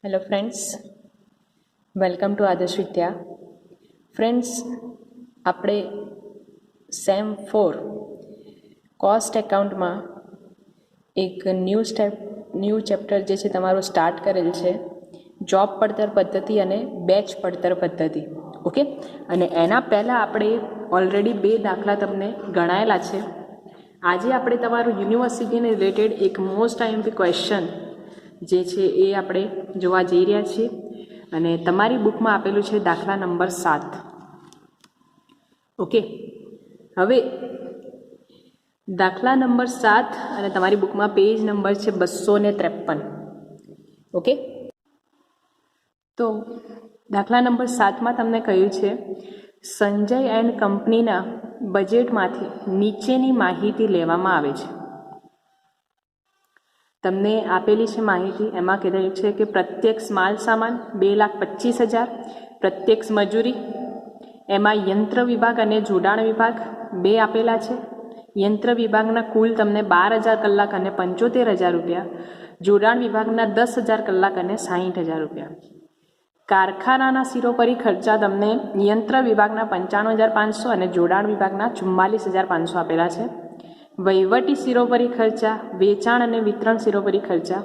Hello friends, welcome to આદર્શ વિદ્યા. Friends, આપણે same 4 cost એકાઉન્ટમાં એક ન્યૂ ચેપ્ટર જે છે તમારું સ્ટાર્ટ કરેલ છે, જોબ પડતર પદ્ધતિ અને બેચ પડતર પદ્ધતિ. ઓકે, અને એના પહેલાં આપણે ઓલરેડી 2 દાખલા તમને ગણાયેલા છે. આજે આપણે તમારું યુનિવર્સિટીને રિલેટેડ એક મોસ્ટ આઈએમપી ક્વેશ્ચન જે છે એ આપણે જોવા જઈ રહ્યા છીએ, અને તમારી બુકમાં આપેલું છે દાખલા નંબર 7. ઓકે, હવે દાખલા નંબર 7 અને તમારી બુકમાં પેજ નંબર છે 253. ઓકે, તો દાખલા નંબર 7માં તમને કહ્યું છે સંજય એન્ડ કંપનીના બજેટમાંથી નીચેની માહિતી લેવામાં આવે છે. તમને આપેલી છે માહિતી, એમાં કહેલું છે કે પ્રત્યક્ષ માલ સામાન 2,25,000, પ્રત્યક્ષ મજૂરી, એમાં યંત્ર વિભાગ અને જોડાણ વિભાગ 2 આપેલા છે. યંત્ર વિભાગના કુલ તમને 12,000 કલાક અને 75,000 રૂપિયા, જોડાણ વિભાગના 10,000 કલાક અને 60,000 રૂપિયા. કારખાનાના સિરોપરી ખર્ચા તમને યંત્ર વિભાગના 95,500 અને જોડાણ વિભાગના 44,500 આપેલા છે. વહીવટી સિરોપરી ખર્ચા, વેચાણ અને વિતરણ સિરોપરી ખર્ચા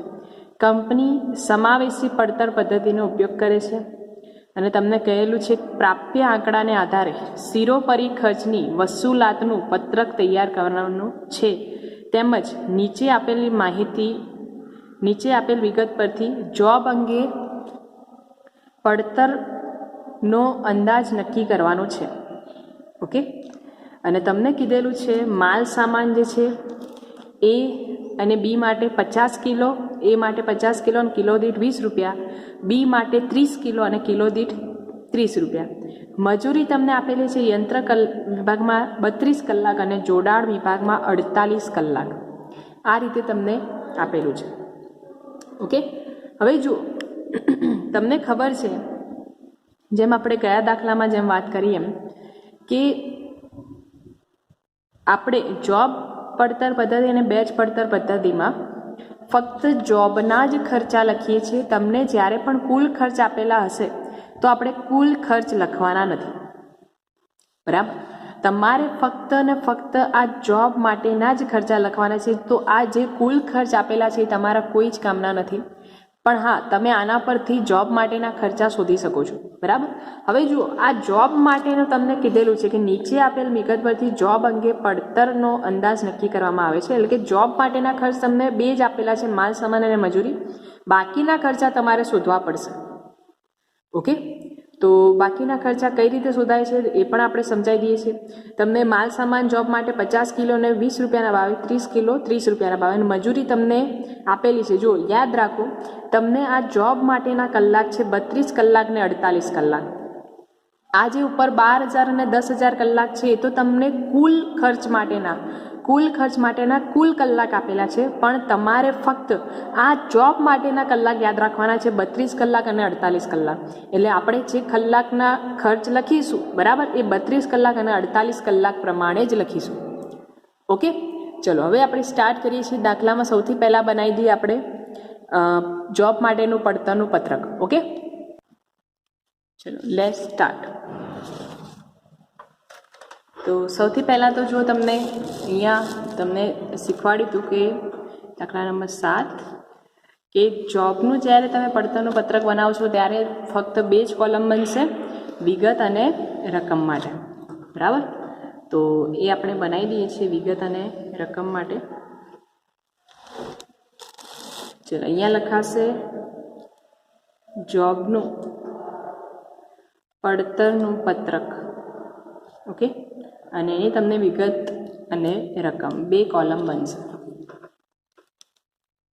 કંપની સમાવેશી પડતર પદ્ધતિનો ઉપયોગ કરે છે. અને તમને કહેલું છે પ્રાપ્ય આંકડાને આધારે સિરોપરી ખર્ચની વસૂલાતનું પત્રક તૈયાર કરવાનું છે. તેમજ નીચે આપેલ વિગત પરથી જોબ અંગે પડતરનો અંદાજ નક્કી કરવાનો છે. ઓકે, અને તમને કીધેલું છે માલ સામાન જે છે એ અને બી માટે 50 કિલો, એ માટે 50 કિલો અને કિલો દીઠ 20 રૂપિયા, બી માટે 30 કિલો અને કિલો દીઠ 30 રૂપિયા. મજૂરી તમને આપેલી છે યંત્ર વિભાગમાં 32 કલાક અને જોડાણ વિભાગમાં 48 કલાક. આ રીતે તમને આપેલું છે. ઓકે, હવે જુઓ, તમને ખબર છે જેમ આપણે ગયા દાખલામાં જેમ વાત કરી એમ કે આપણે જોબ પડતર પદ્ધતિ અને બેચ પડતર પદ્ધતિમાં ફક્ત જોબના જ ખર્ચા લખીએ છીએ. તમને જ્યારે પણ કુલ ખર્ચ આપેલા હશે તો આપણે કુલ ખર્ચ લખવાના નથી. બરાબર, તમારે ફક્ત ને ફક્ત આ જોબ માટેના જ ખર્ચા લખવાના છે. તો આ જે કુલ ખર્ચ આપેલા છે એ તમારા કોઈ જ કામના નથી. પણ હા, તમે આના પરથી જોબ માટેના ખર્ચા શોધી શકો છો. બરાબર, હવે જુઓ, આ જોબ માટેનું તમને કીધેલું છે કે નીચે આપેલ વિગત પરથી જોબ અંગે પડતરનો અંદાજ નક્કી કરવામાં આવે છે. એટલે કે જોબ માટેના ખર્ચ તમને 2 જ આપેલા છે, માલ સામાન અને મજૂરી. બાકીના ખર્ચા તમારે શોધવા પડશે. ઓકે, તો બાકીના ખર્ચા કઈ રીતે શોધાય છે એ પણ આપણે સમજાવી દઈએ છીએ. તમને માલ સામાન જોબ માટે 50 કિલો ને 20 રૂપિયાના ભાવે, 30 કિલો 30 રૂપિયાના ભાવે, અને મજૂરી તમને આપેલી છે. જો યાદ રાખો, તમને આ જોબ માટેના કલાક છે 32 કલાક ને 48 કલાક. આ જે ઉપર 12,000 અને 10,000 કલાક છે એ તો તમને કુલ ખર્ચ માટેના કુલ કલાક આપેલા છે. પણ તમારે ફક્ત આ જોબ માટેના કલાક યાદ રાખવાના છે, 32 કલાક અને 48 કલાક. એટલે આપણે જે કલાકના ખર્ચ લખીશું, બરાબર, એ 32 કલાક અને 48 કલાક પ્રમાણે જ લખીશું. ઓકે, ચલો હવે આપણે સ્ટાર્ટ કરીએ છીએ. દાખલામાં સૌથી પહેલાં બનાવી દઈએ આપણે જોબ માટેનું પડતરનું પત્રક. ઓકે, ચલો લેટ્સ સ્ટાર્ટ. તો સૌથી પહેલાં તો જો તમને શીખવાડ્યું હતું કે દાખલા નંબર 7 કે જોબનું જ્યારે તમે પડતરનું પત્રક બનાવો છો ત્યારે ફક્ત 2 જ કોલમ બનશે, વિગત અને રકમ માટે. બરાબર, તો એ આપણે બનાવી દઈએ છીએ વિગત અને રકમ માટે. ચલો, અહીંયા લખાશે જોબનું પડતરનું પત્રક. ઓકે, અને એની તમને વિગત અને રકમ 2 કોલમ બનશે.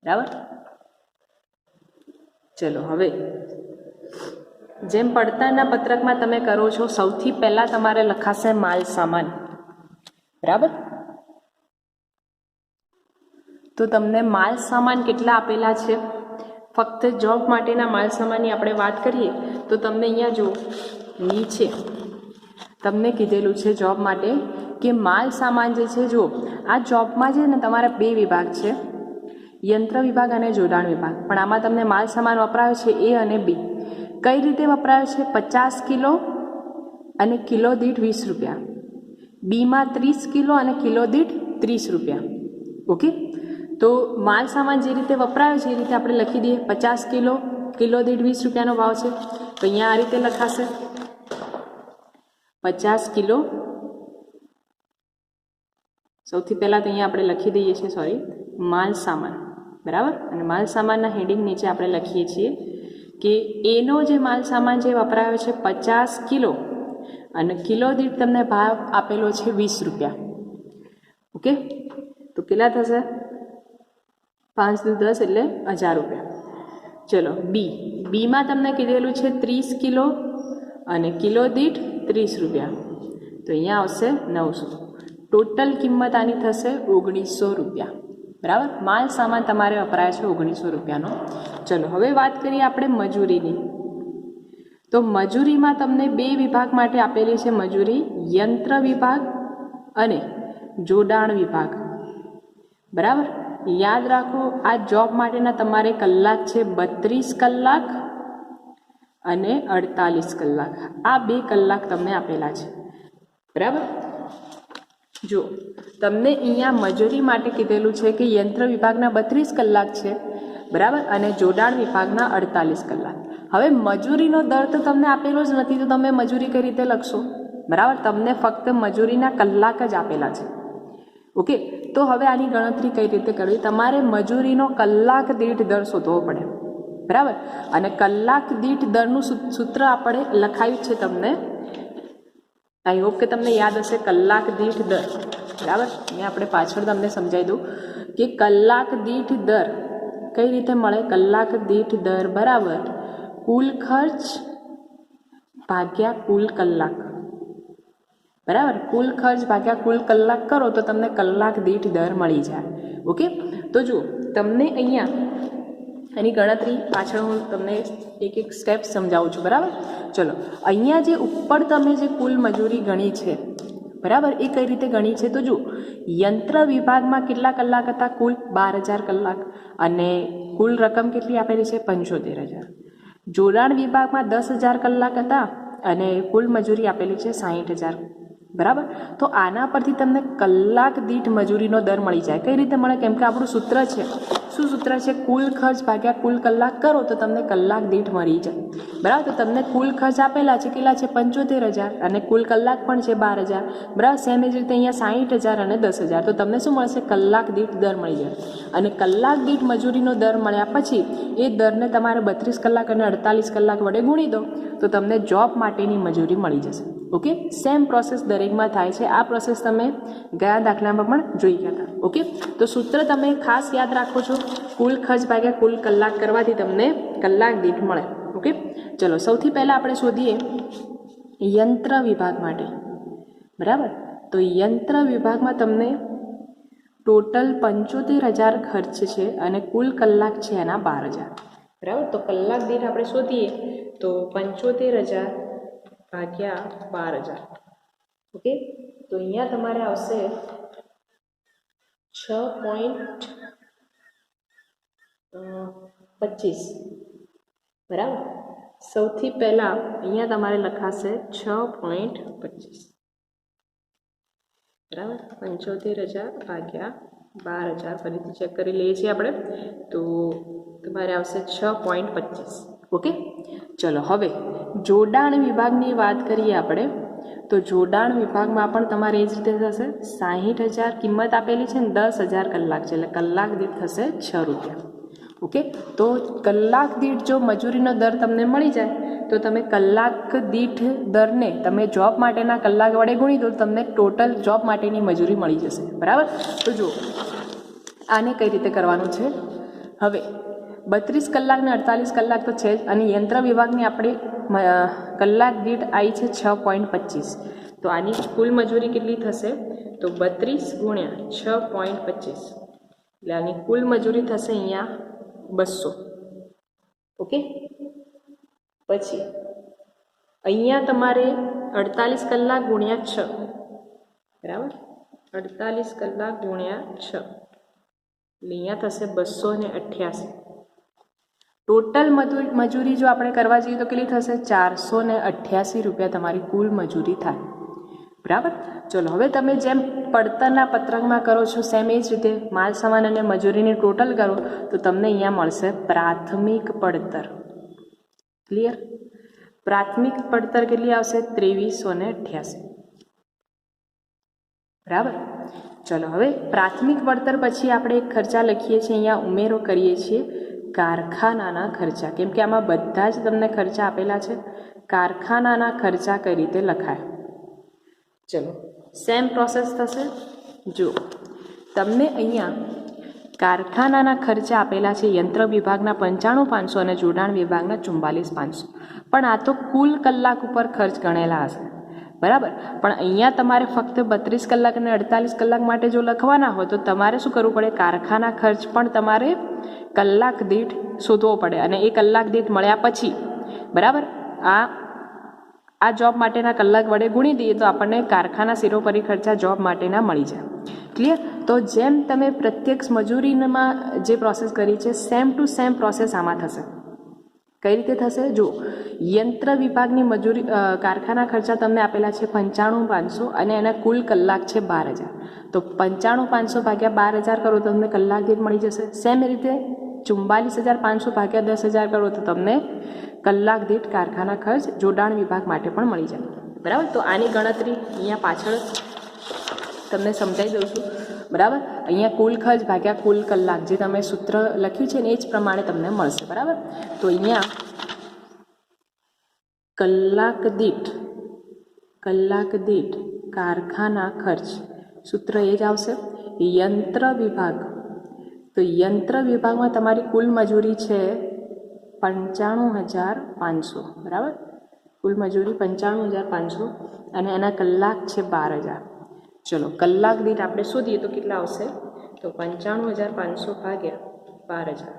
બરાબર, ચલો હવે જેમ પડતરના પત્રકમાં તમે કરો છો, સૌથી પહેલાં તમારે લખાશે માલ સામાન. બરાબર, તો તમને માલ સામાન કેટલા આપેલા છે? ફક્ત જોબ માટેના માલ સામાનની આપણે વાત કરીએ તો તમને અહીંયા જો નીચે તમને કીધેલું છે જોબ માટે કે માલ સામાન જે છે, જો આ જોબમાં છે ને તમારા 2 વિભાગ છે, યંત્ર વિભાગ અને જોડાણ વિભાગ. પણ આમાં તમને માલ સામાન વપરાયો છે એ અને બી. કઈ રીતે વપરાયો છે? 50 કિલો અને કિલો દીઠ 20 રૂપિયા. બીમાં 30 કિલો અને કિલો દીઠ 30 રૂપિયા. ઓકે, તો માલ સામાન જે રીતે વપરાયો છે એ રીતે આપણે લખી દઈએ. 50 કિલો, કિલો દીઠ 20 રૂપિયાનો ભાવ છે, તો અહીંયા આ રીતે લખાશે 50 કિલો. સૌથી પહેલાં તો અહીંયા આપણે લખી દઈએ છીએ માલ સામાન, બરાબર. અને માલ સામાનના હેડિંગ નીચે આપણે લખીએ છીએ કે એનો જે માલ સામાન જે વપરાયો છે 50 કિલો અને કિલો દીઠ તમને ભાવ આપેલો છે 20 રૂપિયા. ઓકે, તો કેટલા થશે? 5 દુ 10 એટલે 1000 રૂપિયા. ચલો બીમાં તમને કીધેલું છે 30 કિલો અને કિલો દીઠ 30 રૂપિયા, તો અહીંયા આવશે 900. ટોટલ કિંમત આની થશે 1900 રૂપિયા, બરાબર. માલ સામાન તમારે વપરાય છે 1900 રૂપિયાનો. ચલો હવે વાત કરીએ આપણે મજૂરીની. તો મજૂરીમાં તમને 2 વિભાગ માટે આપેલી છે મજૂરી, યંત્ર વિભાગ અને જોડાણ વિભાગ, બરાબર. યાદ રાખો, આ જોબ માટેના તમારે કલાક છે 32 કલાક અને 48 કલાક. આ 2 કલાક તમને આપેલા છે, બરાબર. જો તમને અહીંયા મજૂરી માટે કીધેલું છે કે યંત્ર વિભાગના 32 કલાક છે, બરાબર, અને જોડાણ વિભાગના 48 કલાક. હવે મજૂરીનો દર તો તમને આપેલો જ નથી, તો તમે મજૂરી કઈ રીતે લખશો? બરાબર, તમને ફક્ત મજૂરીના કલાક જ આપેલા છે. ઓકે, તો હવે આની ગણતરી કઈ રીતે કરવી? તમારે મજૂરીનો કલાક દીઠ દર શોધવો પડે, બરાબર. અને કલાક દીઠ દરનું સૂત્ર આપણે લખાયું છે તમને. આઈ હોપ કે તમને યાદ હશે કલાક દીઠ દર, બરાબર. અહીંયા આપણે પાછળ તમને સમજાવી દઉં કે કલાક દીઠ દર કઈ રીતે મળે. કલાક દીઠ દર બરાબર કુલ ખર્ચ ભાગ્યા કુલ કલાક, બરાબર. કુલ ખર્ચ ભાગ્યા કુલ કલાક કરો તો તમને કલાક દીઠ દર મળી જાય. ઓકે, તો જુઓ તમને અહીંયા એની ગણતરી પાછળ હું તમને એક એક સ્ટેપ સમજાવું છું, બરાબર. ચલો, અહીંયા જે ઉપર તમે જે કુલ મજૂરી ગણી છે, બરાબર, એ કઈ રીતે ગણી છે? તો જુઓ, યંત્ર વિભાગમાં કેટલા કલાક હતા? કુલ 12000 કલાક, અને કુલ રકમ કેટલી આપેલી છે? 75000. જોડાણ વિભાગમાં 10000 કલાક હતા અને કુલ મજૂરી આપેલી છે 60000, બરાબર. તો આના પરથી તમને કલાક દીઠ મજૂરીનો દર મળી જાય. કઈ રીતે મળે? કેમ કે આપણું સૂત્ર છે, શું સૂત્ર છે? કુલ ખર્ચ ભાગ્યા કુલ કલાક કરો તો તમને કલાક દીઠ મળી જાય, બરાબર. તો તમને કુલ ખર્ચ આપેલા છે કેટલા છે? 75000, અને કુલ કલાક પણ છે 12000, બરાબર. સેમ એ જ રીતે અહીંયા 60000 અને 10000, તો તમને શું મળશે? કલાક દીઠ દર મળી જાય. અને કલાક દીઠ મજૂરીનો દર મળ્યા પછી એ દરને તમારે 32 કલાક અને 48 કલાક વડે ગુણી દો તો તમને જોબ માટેની મજૂરી મળી જશે. ઓકે, સેમ પ્રોસેસ દરેકમાં થાય છે. આ પ્રોસેસ તમે ગયા દાખલામાં પણ જોઈ ગયા હતા. ઓકે, તો સૂત્ર તમે ખાસ યાદ રાખો છો, કુલ ખર્ચ ભાગ્યા કુલ કલાક કરવાથી તમને કલાક દીઠ મળે. ઓકે, ચલો સૌથી પહેલાં આપણે શોધીએ યંત્ર વિભાગ માટે, બરાબર. તો યંત્ર વિભાગમાં તમને ટોટલ 75000 ખર્ચ છે અને કુલ કલાક છે એના 12000, બરાબર. તો કલાક દીઠ આપણે શોધીએ તો 75000 ભાગ્યા 12000. ઓકે, તો અહીંયા તમારે આવશે 6.25, બરાબર. સૌથી પહેલાં અહીંયા તમારે લખાશે 6.25, બરાબર. 75000 ભાગ્યા 12000 ફરીથી ચેક કરી લઈએ છીએ આપણે, તો તમારે આવશે 6.25. ઓકે, ચલો હવે જોડાણ વિભાગની વાત કરીએ આપણે. તો જોડાણ વિભાગમાં પણ તમારે એ જ રીતે થશે. 60000 કિંમત આપેલી છે ને 10000 કલાક છે, એટલે કલાક દીઠ થશે 6 રૂપિયા. ઓકે, તો કલાક દીઠ જો મજૂરીનો દર તમને મળી જાય તો તમે કલાક દીઠ દરને તમે જોબ માટેના કલાક વડે ગુણી દો, તમને ટોટલ જોબ માટેની મજૂરી મળી જશે, બરાબર. તો જુઓ આને કઈ રીતે કરવાનું છે. હવે 32 કલાક ને 48 કલાક તો છે જ, અને યંત્ર વિભાગની આપણે કલાક દીઠ આવી છે 6.25, તો આની કુલ મજૂરી કેટલી થશે? તો 32 ગુણ્યા 6.25, એટલે આની કુલ મજૂરી થશે અહીંયા 200. ઓકે, પછી અહીંયા તમારે 48 કલાક ગુણ્યા 6, બરાબર. 48 કલાક ગુણ્યા 6, અહીંયા થશે 288. ટોટલ મજૂરી જો આપણે કરવા જઈએ તો કેટલી થશે? 488 રૂપિયા તમારી કુલ મજૂરી થાય. બરાબર. ચલો હવે તમે જેમ પડતરના પત્રકમાં કરો છો સેમ એ જ રીતે માલ સામાન અને મજૂરીની ટોટલ કરો તો તમને અહીંયા મળશે પ્રાથમિક પડતર. ક્લિયર? પ્રાથમિક પડતર કેટલી આવશે? 2388. બરાબર. ચલો હવે પ્રાથમિક પડતર પછી આપણે એક ખર્ચા લખીએ છીએ, અહીંયા ઉમેરો કરીએ છીએ કારખાનાના ખર્ચા, કેમ કે આમાં બધા જ તમને ખર્ચા આપેલા છે. કારખાનાના ખર્ચા કઈ રીતે લખાય? ચલો સેમ પ્રોસેસ થશે. જો તમને અહીંયા કારખાનાના ખર્ચા આપેલા છે યંત્ર વિભાગના 95500 અને જોડાણ વિભાગના 44500, પણ આ તો કુલ કલાક ઉપર ખર્ચ ગણેલા હશે. બરાબર. પણ અહીંયા તમારે ફક્ત 32 કલાક અને 48 કલાક માટે જો લખવાના હોય તો તમારે શું કરવું પડે? કારખાના ખર્ચ પણ તમારે કલાક દીઠ શોધવો પડે અને એ કલાક દીઠ મળ્યા પછી બરાબર આ જોબ માટેના કલાક વડે ગુણી દઈએ તો આપણને કારખાના સિરોપરી ખર્ચા જોબ માટેના મળી જાય. ક્લિયર? તો જેમ તમે પ્રત્યક્ષ મજૂરીમાં જે પ્રોસેસ કરી છે સેમ ટુ સેમ પ્રોસેસ આમાં થશે. કઈ રીતે થશે? જો યંત્ર વિભાગની મજૂરી કારખાના ખર્ચા તમને આપેલા છે 95500 અને એના કુલ કલાક છે 12000. તો 95500 ભાગ્યા 12000 કરો તો તમને કલાક દીઠ મળી જશે. સેમ રીતે 44500 ભાગ્યા 10000 કરો તો તમને કલાક દીઠ કારખાના ખર્ચ જોડાણ વિભાગ માટે પણ મળી જાય. બરાબર. તો આની ગણતરી અહીંયા પાછળ તમને સમજાવી દઉં છું. બરાબર. અહીંયા કુલ ખર્ચ ભાગ્યા કુલ કલાક જે તમે સૂત્ર લખ્યું છે ને એ જ પ્રમાણે તમને મળશે. બરાબર. તો અહીંયા કલાક દીઠ કારખાના ખર્ચ સૂત્ર એ જ આવશે. યંત્ર વિભાગ, તો યંત્ર વિભાગમાં તમારી કુલ મજૂરી છે 95500. બરાબર. કુલ મજૂરી 95500 અને એના કલાક છે 12000. ચલો કલાક દીઠ આપણે શોધીએ તો કેટલા આવશે? તો 95500 ભાગ્યા 12000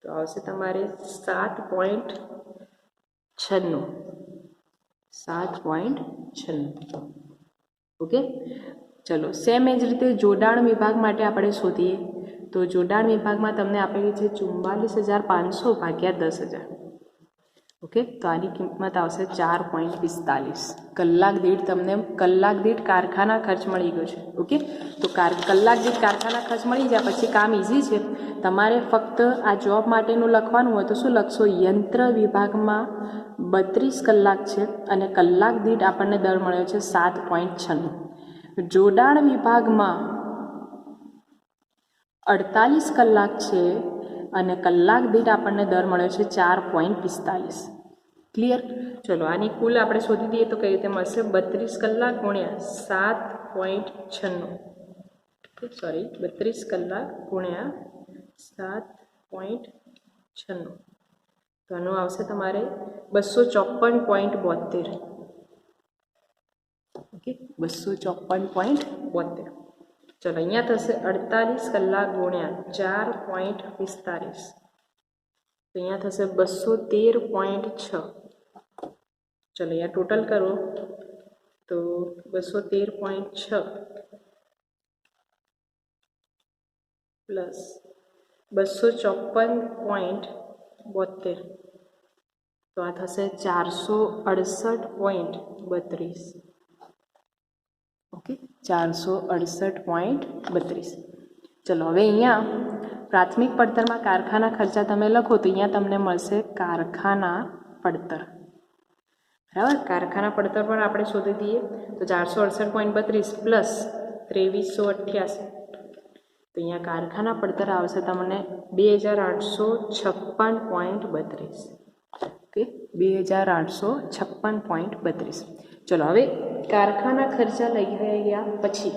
તો આવશે તમારે 7.96. ઓકે. ચલો સેમ એ જ રીતે જોડાણ વિભાગ માટે આપણે શોધીએ તો જોડાણ વિભાગમાં તમને આપેલી છે 44500 ભાગ્યા 10000. ઓકે. તો આની કિંમત આવશે 4.45. કલાક દીઠ કારખાના ખર્ચ મળી ગયો છે. ઓકે. તો કલાક દીઠ કારખાના ખર્ચ મળી જાય પછી કામ ઇઝી છે. તમારે ફક્ત આ જોબ માટેનું લખવાનું હોય તો શું લખશો? યંત્ર વિભાગમાં 32 કલાક છે અને કલાક દીઠ આપણને દર મળ્યો છે 7.96. જોડાણ વિભાગમાં 48 કલાક છે અને કલાક દીઠ આપણને દર મળ્યો છે 4.45. ક્લિયર? ચલો આની કુલ આપણે શોધી દઈએ તો કઈ રીતે મળશે? 32 કલાક ગુણ્યા 7.96. 32 કલાક ગુણ્યા 7.96 તો આનું આવશે તમારે 254.72. ઓકે. 254.72. ચલો અહીંયા થશે 48 કલાક ગુણ્યા 4.45 તો અહીંયા થશે 213.6. ચલો અહીંયા ટોટલ કરો તો 213.6 પ્લસ 254.72 તો આ થશે 468.32. ઓકે. 468.32. ચલો હવે અહીંયા પ્રાથમિક પડતરમાં કારખાના ખર્ચા તમે લખો તો અહીંયા તમને મળશે કારખાના પડતર. બરાબર. કારખાના પડતર પણ આપણે શોધી દઈએ તો 468.32 પ્લસ 2388 તો અહીંયા કારખાના પડતર આવશે તમને 2856.32. ઓકે. 2856.32. ચલો હવે કારખાના ખર્ચા લઈ ગયા પછી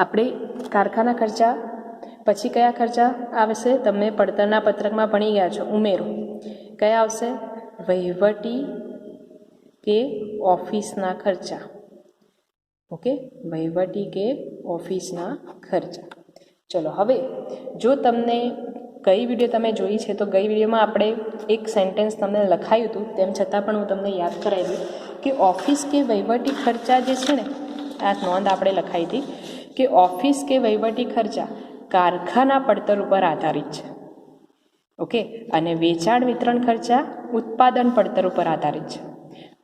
આપણે કારખાના ખર્ચા પછી કયા ખર્ચા આવશે? તમે પડતરના પત્રકમાં ભણી ગયા છો. ઉમેરો કયા આવશે? વહીવટી કે ઓફિસના ખર્ચા. ઓકે. વહીવટી કે ઓફિસના ખર્ચા. ચલો હવે જો તમને કઈ વિડીયો તમે જોઈ છે તો ગઈ વિડીયોમાં આપણે એક સેન્ટેન્સ તમને લખાયું હતું, તેમ છતાં પણ હું તમને યાદ કરાવી દઉં કે ઓફિસ કે વહીવટી ખર્ચા જે છે ને આ નોંધ આપણે લખાઈ હતી કે ઓફિસ કે વહીવટી ખર્ચા કારખાના પડતર ઉપર આધારિત છે. ઓકે, અને વેચાણ વિતરણ ખર્ચા ઉત્પાદન પડતર ઉપર આધારિત છે.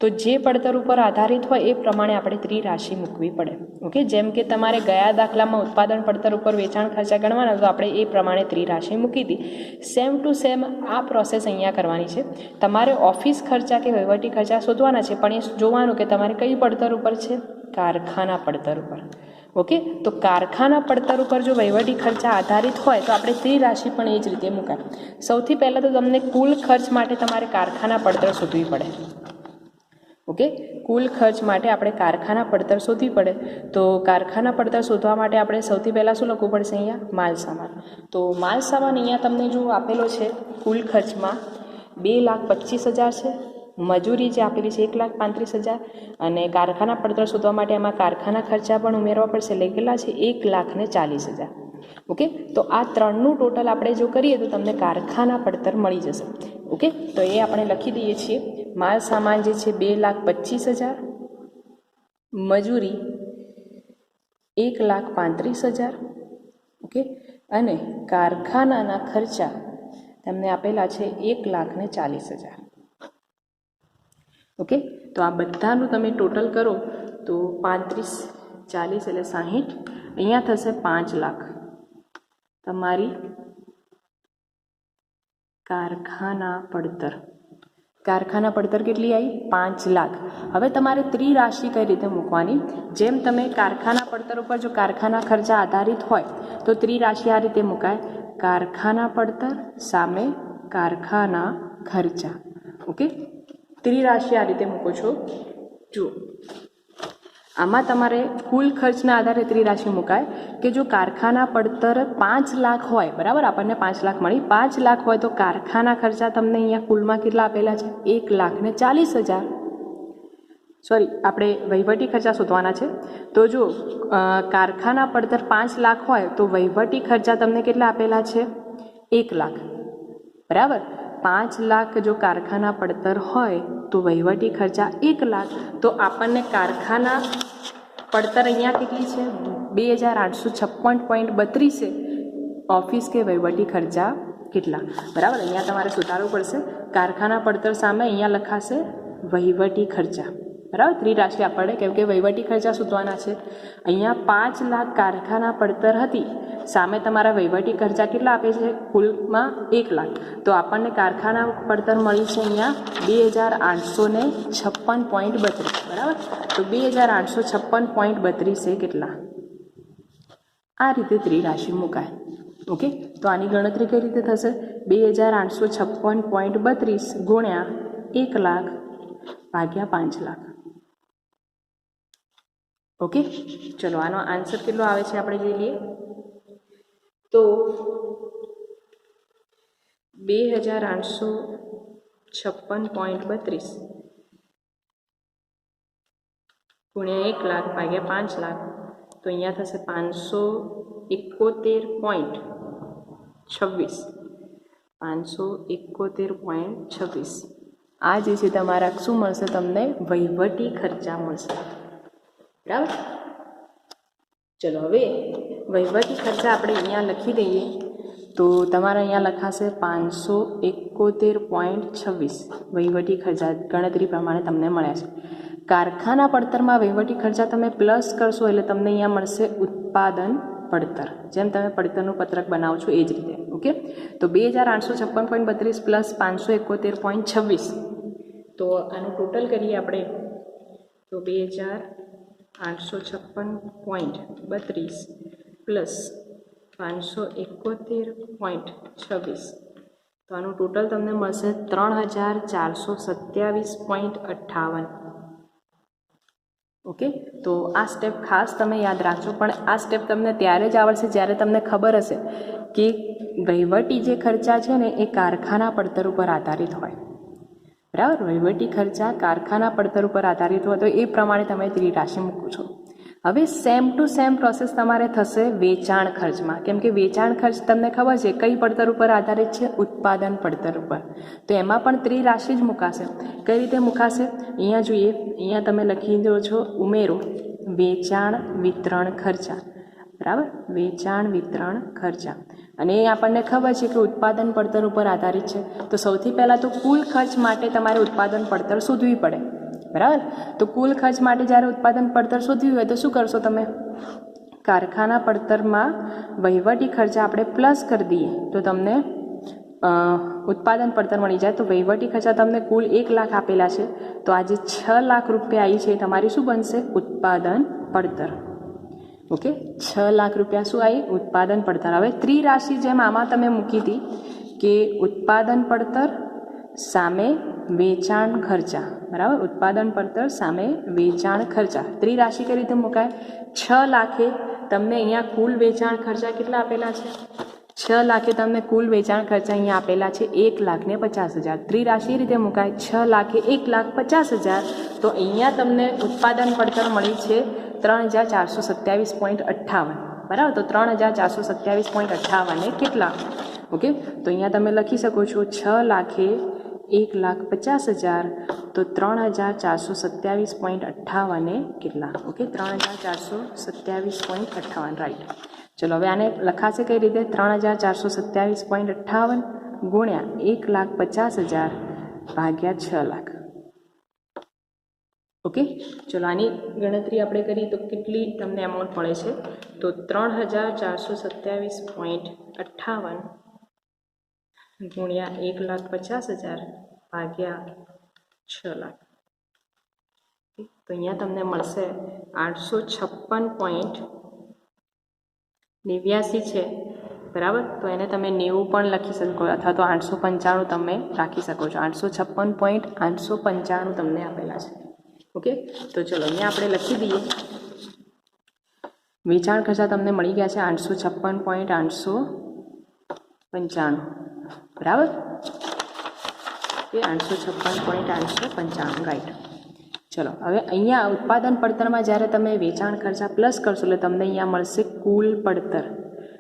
તો જે પડતર ઉપર આધારિત હોય એ પ્રમાણે આપણે ત્રિરાશિ મૂકવી પડે. ઓકે, જેમ કે તમારે ગયા દાખલામાં ઉત્પાદન પડતર ઉપર વેચાણ ખર્ચા ગણવાના, તો આપણે એ પ્રમાણે ત્રિરાશિ મૂકી હતી. સેમ ટુ સેમ આ પ્રોસેસ અહીંયા કરવાની છે. તમારે ઓફિસ ખર્ચા કે વહીવટી ખર્ચા શોધવાના છે, પણ એ જોવાનું કે તમારે કઈ પડતર ઉપર છે, કારખાના પડતર ઉપર. ઓકે, તો કારખાના પડતર ઉપર જો વહીવટી ખર્ચા આધારિત હોય તો આપણે ત્રિરાશિ પણ એ જ રીતે મૂકાય. સૌથી પહેલાં તો તમને કુલ ખર્ચ માટે તમારે કારખાના પડતર શોધવી પડે. ઓકે, કુલ ખર્ચ માટે આપણે કારખાના પડતર શોધવી પડે. તો કારખાના પડતર શોધવા માટે આપણે સૌથી પહેલાં શું લખવું પડશે? અહીંયા માલ સામાન. તો માલ સામાન અહીંયા તમને જો આપેલો છે કુલ ખર્ચમાં 2,25,000 છે. મજૂરી જે આપેલી છે 1,35,000, અને કારખાના પડતર શોધવા માટે એમાં કારખાના ખર્ચા પણ ઉમેરવા પડશે. એટલે કેટલા છે? 1,40,000. ઓકે, તો આ ત્રણનું ટોટલ આપણે જો કરીએ તો તમને કારખાના પડતર મળી જશે. ઓકે, તો એ આપણે લખી દઈએ છીએ. માલ સામાન જે છે 2,25,000, મજૂરી 1,35,000. ઓકે, અને કારખાનાના ખર્ચા તમને આપેલા છે 1,40,000. ઓકે, તો આ બધાનું તમે ટોટલ કરો તો 35, 40 એટલે 60. અહીંયા થશે 5 લાખ તમારી કારખાના પડતર. કારખાના પડતર કેટલી આવી? 5 લાખ. હવે તમારે ત્રિરાશિ કઈ રીતે મૂકવાની? જેમ તમે કારખાના પડતર ઉપર જો કારખાના ખર્ચા આધારિત હોય તો ત્રિરાશિ આ રીતે મુકાય: કારખાના પડતર સામે કારખાના ખર્ચા. ઓકે, ત્રિરાશિ આ રીતે મૂકો છો. જુઓ, આમાં તમારે કુલ ખર્ચના આધારે ત્રિરાશિ મુકાય કે જો કારખાના પડતર 5 લાખ હોય, બરાબર, આપણને 5 લાખ મળી, 5 લાખ હોય તો કારખાના ખર્ચા તમને અહીંયા કુલમાં કેટલા આપેલા છે? 1,40,000. સોરી, આપણે વહીવટી ખર્ચા શોધવાના છે. તો જો કારખાના પડતર 5 લાખ હોય તો વહીવટી ખર્ચા તમને કેટલા આપેલા છે? 1 લાખ. બરાબર, 5 લાખ જો કારખાના પડતર હોય તો વહીવટી ખર્ચા 1 લાખ. તો આપણને કારખાના પડતર અહીંયા કેટલી છે? 2,856.32 છે. ઓફિસ કે વહીવટી ખર્ચા કેટલા? બરાબર, અહીંયા તમારે સુધારવું પડશે. કારખાના પડતર સામે અહીંયા લખાશે વહીવટી ખર્ચા. બરાબર, ત્રિરાશિ આપણે, કેમ કે વહીવટી ખર્ચા શોધવાના છે. અહીંયા 5 લાખ કારખાના પડતર હતી, સામે તમારા વહીવટી ખર્ચા કેટલા આપે છે? કુલમાં 1 લાખ. તો આપણને કારખાના પડતર મળી છે અહીંયા 2,856.32. બરાબર, તો 2,856.32 એ કેટલા? આ રીતે ત્રિરાશિ મુકાય. ઓકે, તો આની ગણતરી કઈ રીતે થશે? 2,856.32 ગુણ્યા 1 લાખ ભાગ્યા 5 લાખ. ઓકે, ચલો આનો આન્સર કેટલો આવે છે આપણે જોઈ લઈએ. તો 2,856.32 ગુણ્યા 1 લાખ ભાગ્યા 5 લાખ, તો અહીંયા થશે 571.26. 571.26. આ જે છે તમારા શું મળશે? તમને વહીવટી ખર્ચા મળશે. બરાબર, ચલો હવે વહીવટી ખર્ચા આપણે અહીંયા લખી દઈએ. તો તમારે અહીંયા લખાશે 571.26 વહીવટી ખર્ચા ગણતરી પ્રમાણે તમને મળ્યા છે. કારખાના પડતરમાં વહીવટી ખર્ચા તમે પ્લસ કરશો એટલે તમને અહીંયા મળશે ઉત્પાદન પડતર. જેમ તમે પડતરનું પત્રક બનાવો છો એ જ રીતે. ઓકે, તો 2,856.32 પ્લસ 571.26, તો આનું ટોટલ કરીએ આપણે તો 2,856.32 પ્લસ 571.26, તો આનું ટોટલ તમને મળશે 3,427.58. ઓકે, તો આ સ્ટેપ ખાસ તમે યાદ રાખજો. પણ આ સ્ટેપ તમને ત્યારે જ આવડશે જ્યારે તમને ખબર હશે કે વહીવટી જે ખર્ચા છે ને એ કારખાના પડતર ઉપર આધારિત હોય. બરાબર, વહીવટી ખર્ચા કારખાના પડતર ઉપર આધારિત હોય તો એ પ્રમાણે તમે ત્રિરાશિ મૂકો છો. હવે સેમ ટુ સેમ પ્રોસેસ તમારે થશે વેચાણ ખર્ચમાં, કેમ કે વેચાણ ખર્ચ તમને ખબર છે કઈ પડતર ઉપર આધારિત છે? ઉત્પાદન પડતર ઉપર. તો એમાં પણ ત્રિરાશિ જ મુકાશે. કઈ રીતે મુકાશે? અહીંયા જોઈએ, અહીંયા તમે લખી દો છો ઉમેરો વેચાણ વિતરણ ખર્ચા. બરાબર, વેચાણ વિતરણ ખર્ચા. અને એ આપણને ખબર છે કે ઉત્પાદન પડતર ઉપર આધારિત છે. તો સૌથી પહેલાં તો કુલ ખર્ચ માટે તમારે ઉત્પાદન પડતર શોધવી પડે, બરાબર. તો કુલ ખર્ચ માટે જ્યારે ઉત્પાદન પડતર શોધવી હોય તો શું કરશો તમે? કારખાના પડતરમાં વહીવટી ખર્ચા આપણે પ્લસ કરી દઈએ તો તમને ઉત્પાદન પડતર મળી જાય. તો વહીવટી ખર્ચા તમને કુલ 1 લાખ આપેલા છે, તો આજે 6 લાખ રૂપિયા આવી છે તમારી શું બનશે? ઉત્પાદન પડતર. ઓકે, 6 લાખ રૂપિયા શું આવી? ઉત્પાદન પડતર. હવે ત્રિરાશિ જેમ આમાં તમે મૂકી હતી કે ઉત્પાદન પડતર સામે વેચાણ ખર્ચા, બરાબર, ઉત્પાદન પડતર સામે વેચાણ ખર્ચા. ત્રિરાશિ કઈ રીતે મુકાય? 6 લાખે તમને અહીંયા કુલ વેચાણ ખર્ચા કેટલા આપેલા છે? 6 લાખે તમને કુલ વેચાણ ખર્ચા અહીંયા આપેલા છે 1,50,000. ત્રિરાશિ રીતે મુકાય 6 લાખે 1,50,000. તો અહીંયા તમને ઉત્પાદન પડતર મળી છે 3,427.58, બરાબર. તો 3,427.58 એ કેટલા? ઓકે, તો અહીંયા તમે લખી શકો છો 6 લાખે 1,50,000, તો 3,427.58 કેટલા? Okay, 3,427.58, right. ચલો હવે આને લખાશે કઈ રીતે? 3,427.58 ગુણ્યા 1,50,000 ભાગ્યા 6 લાખ. ઓકે, ચલો આની ગણતરી આપણે કરીએ તો કેટલી તમને અમાઉન્ટ મળે છે? તો 3,427.58 ગુણ્યા 1,50,000 ભાગ્યા 6 લાખ. તો અહીંયા તમને મળશે 856.89 છે, બરાબર. તો એને તમે 90 પણ લખી શકો અથવા તો 895 તમે રાખી શકો છો. 856.895 તમને આપેલા છે. ઓકે, તો ચલો અહીંયા આપણે લખી દઈએ. વેચાણ ખર્ચા તમને મળી ગયા છે 856.895, બરાબર. Okay, 856.895, right. ચલો હવે અહીંયા ઉત્પાદન પડતરમાં જ્યારે તમે વેચાણ ખર્ચા પ્લસ કરશો એટલે તમને અહીંયા મળશે કુલ પડતર.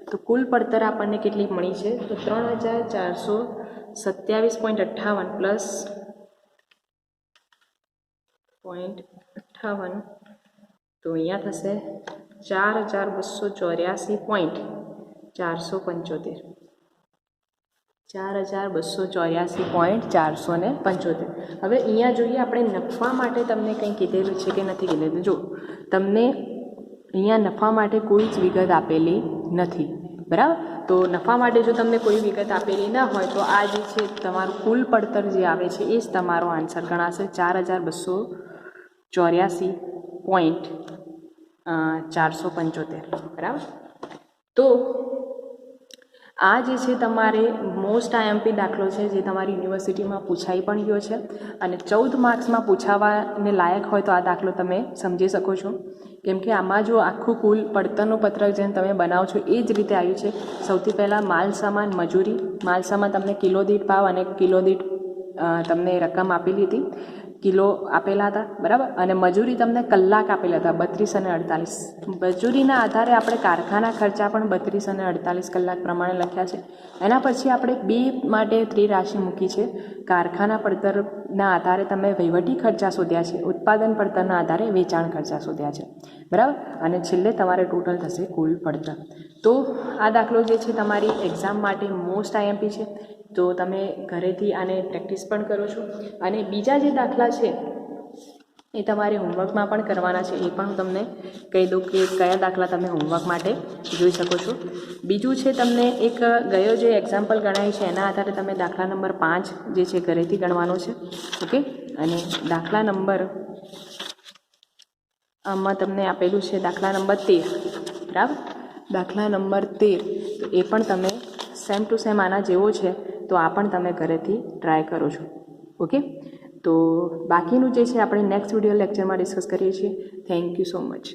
તો કુલ પડતર આપણને કેટલી મળી છે? તો 3,427.58 પ્લસ 0.58, તો અહીંયા થશે 4,284.475. 4,284.475. હવે અહીંયા જોઈએ આપણે નફા માટે તમને કંઈ કીધેલું છે કે નથી કીધેલું. જો તમને અહીંયા નફા માટે કોઈ જ વિગત આપેલી નથી, બરાબર. તો નફા માટે જો તમને કોઈ વિગત આપેલી ના હોય તો આ જે છે તમારું કુલ પડતર જે આવે છે એ જ તમારો આન્સર ગણાશે. 4,284.475, બરાબર. તો આ જે છે તમારે મોસ્ટ આઈએમપી દાખલો છે જે તમારી યુનિવર્સિટીમાં પૂછાઈ પણ ગયો છે અને 14 માર્ક્સમાં પૂછાવાને લાયક હોય તો આ દાખલો તમે સમજી શકો છો. કેમ કે આમાં જો આખું કુલ પડતરનું પત્રક જેમ તમે બનાવો છો એ જ રીતે આવ્યું છે. સૌથી પહેલાં માલ સામાન મજૂરી, માલ સામાન તમને કિલો દીઠ ભાવ અને કિલો દીઠ તમને રકમ આપેલી હતી, કિલો આપેલા હતા, બરાબર. અને મજૂરી તમને કલાક આપેલા હતા 32 અને 48. મજૂરીના આધારે આપણે કારખાના ખર્ચા પણ 32 અને 48 કલાક પ્રમાણે લખ્યા છે. એના પછી આપણે બે માટે ત્રિરાશિ મૂકી છે. કારખાના પડતરના આધારે તમે વહીવટી ખર્ચા શોધ્યા છે, ઉત્પાદન પડતરના આધારે વેચાણ ખર્ચા શોધ્યા છે, બરાબર. અને છેલ્લે તમારે ટોટલ થશે કુલ પડતર. તો આ દાખલો જે છે તમારી એક્ઝામ માટે મોસ્ટ આઈએમપી છે. તો તમે ઘરેથી આને પ્રેક્ટિસ પણ કરો છો. અને બીજા જે દાખલા છે એ તમારે હોમવર્કમાં પણ કરવાના છે. એ પણ હું તમને કહી દઉં કે કયા દાખલા તમે હોમવર્ક માટે જોઈ શકો છો. બીજું છે તમને એક ગયો જે એક્ઝામ્પલ ગણાય છે એના આધારે તમે દાખલા નંબર 5 જે છે ઘરેથી ગણવાનો છે. ઓકે, અને દાખલા નંબર આમાં તમને આપેલું છે દાખલા નંબર 13, બરાબર. દાખલા નંબર 13 તો એ પણ તમે સેમ ટુ સેમ આના જેવો છે, તો આ પણ તમે ઘરેથી ટ્રાય કરો છો. ઓકે, તો બાકીનું જે છે આપણે નેક્સ્ટ વિડીયો લેક્ચરમાં ડિસ્કસ કરીએ છીએ. Thank you so much.